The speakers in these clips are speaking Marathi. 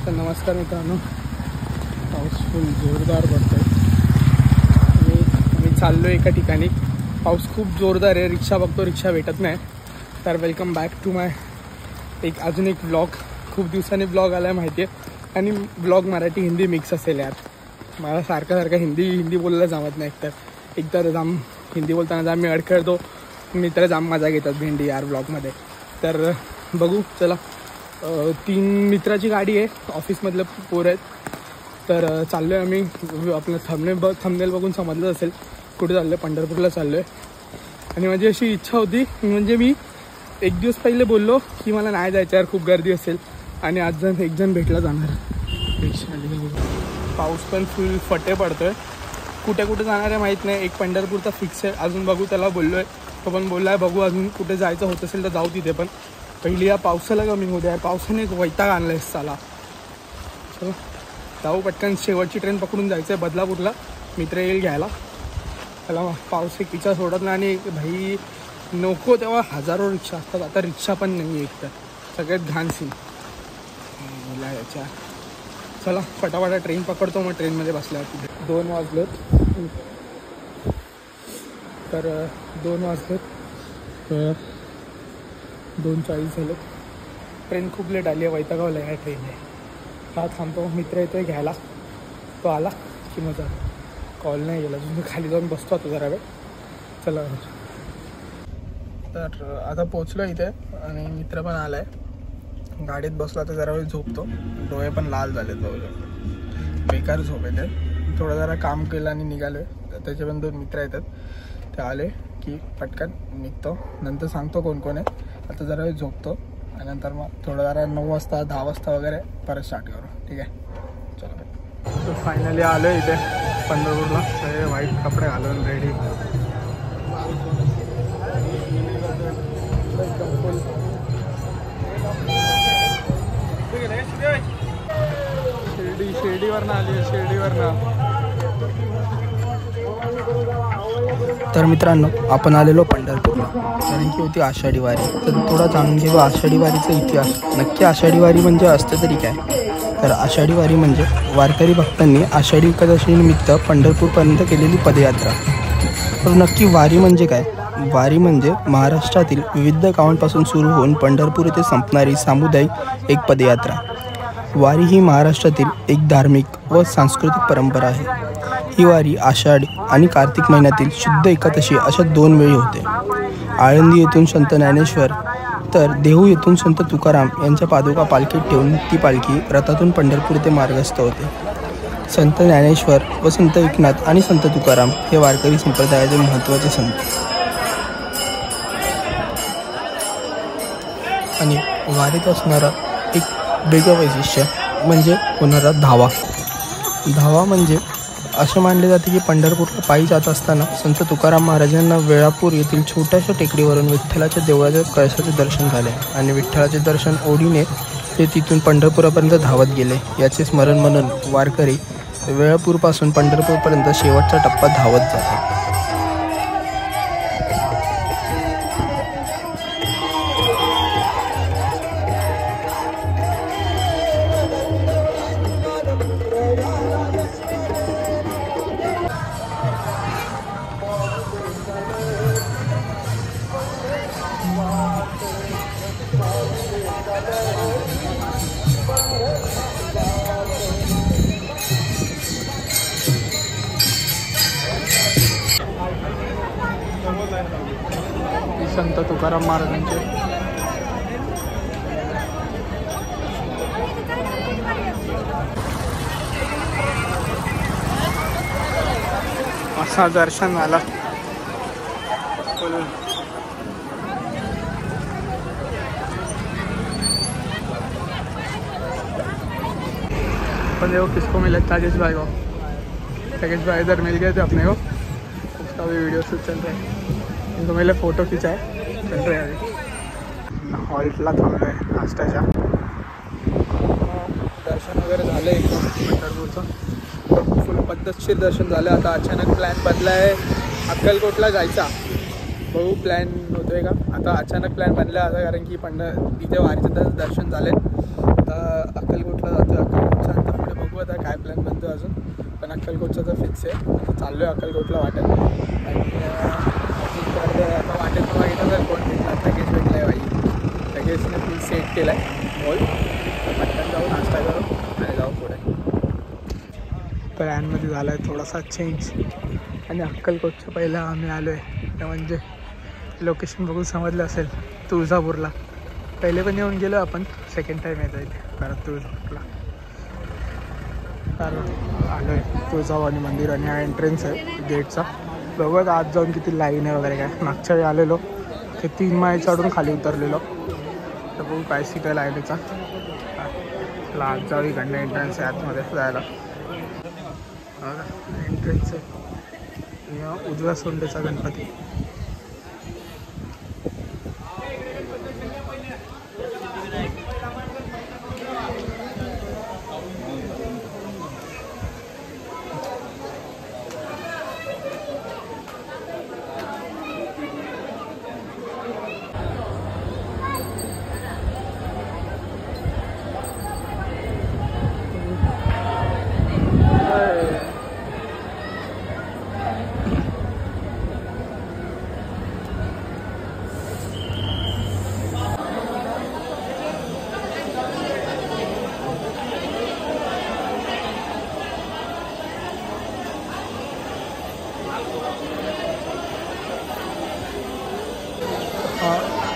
तर नमस्कार मित्रांनो, पाऊस फुल जोरदार पडतोय. मी चाललो एका ठिकाणी. पाऊस खूप जोरदार आहे. रिक्षा बघतो, रिक्षा भेटत नाही. तर वेलकम बॅक टू माय अजून एक ब्लॉग. खूप दिवसांनी ब्लॉग आला आहे माहिती आहे. आणि ब्लॉग मराठी हिंदी मिक्स असेल यार. मला सारखं हिंदी बोलायला जमत नाही. एकतर जाम हिंदी बोलताना जाम मी अडखळतो. मित्र जाम मजा घेतात भेंडी यार ब्लॉगमध्ये. तर बघू चला. 3 मित्राची गाडी आहे, ऑफिसमधलं पोरं आहेत. तर चाललो आहे आम्ही. आपलं थंबनेल बघून समजलं असेल कुठे चाललो आहे. पंढरपूरला चाललो आहे. आणि माझी अशी इच्छा होती, म्हणजे मी एक दिवस पहिले बोललो की मला नाही जायचं यार, खूप गर्दी असेल. आणि आज एक जण भेटला जाणार. पाऊस पण फुल फटे पडतो आहे. कुठे जाणार आहे माहीत नाही. एक पंढरपूरचा फिक्स आहे. अजून बघू, त्याला बोललो आहे. तो पण बोलला आहे बघू अजून कुठे जायचं होत असेल तर जाऊ तिथे. पण पहिली या पावसाला कमी होऊ द्या. पावसाने वैताग आणला आहे साला. चलो जाऊ पटकन. शेवटची ट्रेन पकडून जायचं आहे बदलापूरला. मित्र येईल घ्यायला. त्याला पाऊस एक विचार सोडत नाही. आणि भाई नको तेव्हा हजारो रिक्षा असतात. आता रिक्षा पण नाही आहे. एक तर सगळ्यात घाण सीन याच्या. चला फटाफटा ट्रेन पकडतो. मग ट्रेनमध्ये बसल्यावर 2 वाजलेत. तर 2 वाजलेत. 2:40 झाले. ट्रेन खूप लेट आली आहे. वैतागावला आहे ट्रेनने. हा थांबतो. मित्र येतोय घ्यायला. तो आला की मजा. कॉल नाही गेला. तुम्ही खाली जाऊन बसतो आता जरा वेळ. चला. तर आता पोचलो इथे. आणि मित्र पण आला आहे. गाडीत बसला तर जरा वेळ झोपतो. डोळे पण लाल झालेत जवळजवळ. बेकार झोप येते. थोडं जरा काम केलं आणि निघालो आहे. त्याचे पण 2 मित्र येतात. ते आले की पटकन निघतो. नंतर सांगतो कोण कोण आहे. आता जरा वेळ झोपतो. आणि नंतर मग थोडं जरा 9 वाजता 10 वाजता वगैरे परत स्टार्ट करू. ठीक आहे चलो. तर फायनली आलो इथे पंढरपूरला. सगळे व्हाईट कपडे घालून रेडी. शिर्डीवरनं आली आहे. शिर्डीवरनं. तर मित्रांनो, आपण आलेलो पंढरपूरला. कारण की होती आषाढी वारी. तर थोडा जाणून घेऊ आषाढी वारीचा इतिहास. नक्की आषाढी वारी म्हणजे असतं तरी काय. तर आषाढी वारी म्हणजे वारकरी भक्तांनी आषाढी एकादशीनिमित्त पंढरपूरपर्यंत केलेली पदयात्रा. तर नक्की वारी म्हणजे काय. वारी म्हणजे महाराष्ट्रातील विविध गावांपासून सुरू होऊन पंढरपूर येथे संपणारी सामुदायिक एक पदयात्रा. वारी ही महाराष्ट्रातील एक धार्मिक व सांस्कृतिक परंपरा आहे. ही वारी आषाढ आणि कार्तिक महिन्यातील शुद्ध एकादशी अशा 2 वेळी होते. आळंदी येथून संत ज्ञानेश्वर तर देहू येथून संत तुकाराम यांच्या पादुका पालखीत ठेवून ती पालखी रथातून पंढरपूर येथे मार्गस्थ होते. संत ज्ञानेश्वर व संत एकनाथ आणि संत तुकाराम हे वारकरी संप्रदायाचे महत्त्वाचे संत. आणि वारीत असणारा एक वेगळं वैशिष्ट्य म्हणजे होणारा धावा. धावा म्हणजे असे मानले जाते की पंढरपूरला पायी जात असताना संत तुकाराम महाराजांना वेळापूर येथील छोट्याशा टेकडीवरून विठ्ठलाच्या देवळाच्या कळसाचे दर्शन झाले. आणि विठ्ठलाचे दर्शन ओढीने ते तिथून पंढरपुरापर्यंत धावत गेले. याचे स्मरण म्हणून वारकरी वेळापूरपासून पंढरपूरपर्यंत शेवटचा टप्पा धावत जातात. संत तुकाराम महाराजांचे असा दर्शन झाला. अपन देखो किसको मिले. ताजेश भाई को. ताजेश भाई इधर मिल गए थे अपने को. उसका भी वीडियो शूट चल रहा है. इनको मेरे फोटो खिंचाए चल रहे हैं. अभी हॉल्टला थांबलो आहे नाश्त्याच्या. दर्शन वगैरे झालं एकदम पंढरपूरचं. फुल पद्धतशीर दर्शन झालं. आता अचानक प्लॅन बदला आहे. अक्कलकोटला जायचा. बघू प्लॅन होतोय का. आता अचानक प्लॅन बनला आता, कारण की तिथे वारीचं दर्शन झाले. आता अक्कलकोटला जातो. दिवस आहे. आता चाललो आहे अक्कलकोटला वाटेल. आणि आता वाटेल तर बघितलं तर कोण भेटला पॅकेज भेटला आहे बाई. पॅकेजने फुल सेट केला आहे मॉल. पटकन जाऊ नाश्ता करू आणि जाऊ पुढे. प्लॅनमध्ये झाला आहे थोडासा चेंज. आणि अक्कलकोटच्या पहिला आम्ही आलो आहे ते म्हणजे लोकेशन बघून समजलं असेल तुळजापूरला. पहिले पण येऊन गेलो आपण. सेकंड टाईम येत आहे परत तुळजापूरला. कारण आलो आहे तुळजाभवानी मंदिर आणि हा एंट्रन्स आहे गेटचा. बघूयात आज जाऊन किती लाईन आहे वगैरे काय. मागच्या वेळी आलेलो ते 3 माळे चढून खाली उतरलेलो. तर बघू काय सिटाय लाईनीचा. चला आज जाऊ. इकडनं एंट्रन्स आहे आतमध्ये जायला. एंट्रन्स आहे उजव्या सोंडेचा गणपती.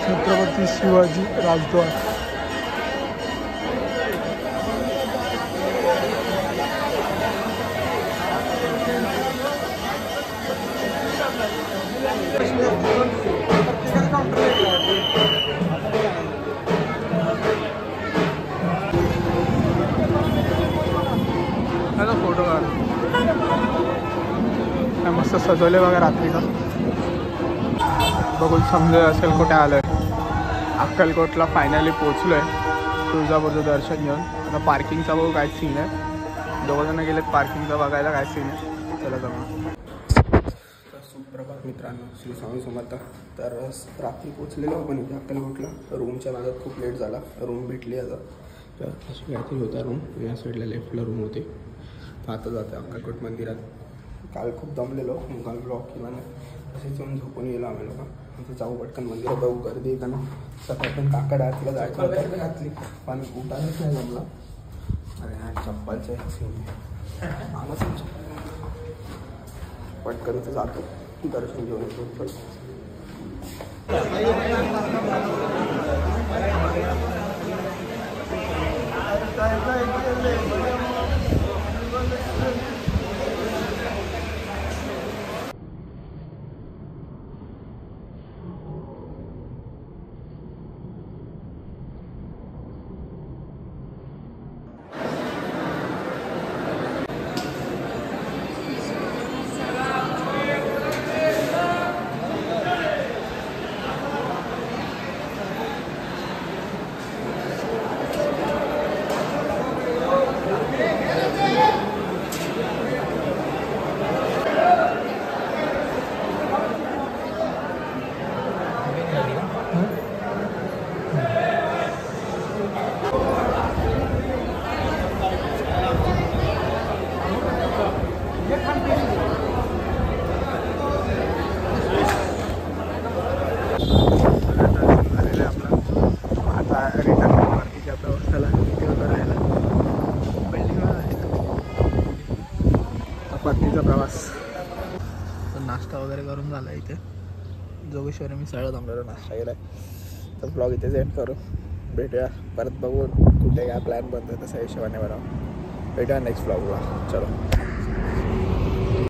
छत्रपती शिवाजी राजद्वार. फोटो काढ. मस्त सजवले बघा रात्रीचा. बघून समजेल असेल कुठे आलो आहे. अक्कलकोटला फायनली पोचलो आहे. तुळजापूरचं दर्शन घेऊन. आता पार्किंगचा बघू काय सीन आहे. दोघंजणं गेलेत पार्किंगचा बघायला काय सीन आहे. चला जमा. तर सुप्रभात मित्रांनो, श्री स्वामी समर्थ. तर रात्री पोचलेलो आपण इथे अक्कलकोटला. रूमच्या माझ्यात खूप लेट झाला. रूम भेटली आता. तर अशी काहीतरी होता रूम. या साईडला लेफ्टला रूम होते. आता जाते अक्कलकोट मंदिरात. काल खूप दमलेलो. काल ब्लॉग किंवा असेच येऊन झोपून गेलो आम्ही लोक. आता जाऊ पटकन मंदिरात. बघू गर्दी आहे का ना. सकाळी पण काकड आरतीला जायचं होतं घातली पण उठायलाच नाही जमला. अरे हा चप्पलचे पटकन तर जातो. दर्शन घेऊन येतो. परतीचा प्रवास. तर नाश्ता वगैरे करून झाला इथे. जोगेश्वरी मी सगळं थांबलेलो नाश्ता केला आहे. तर ब्लॉग इथेच एंड करू. भेटूया परत. बघू कुठे काय प्लॅन बनतो तसा हिशोबाने बनवा. भेटूया नेक्स्ट ब्लॉगला. चलो.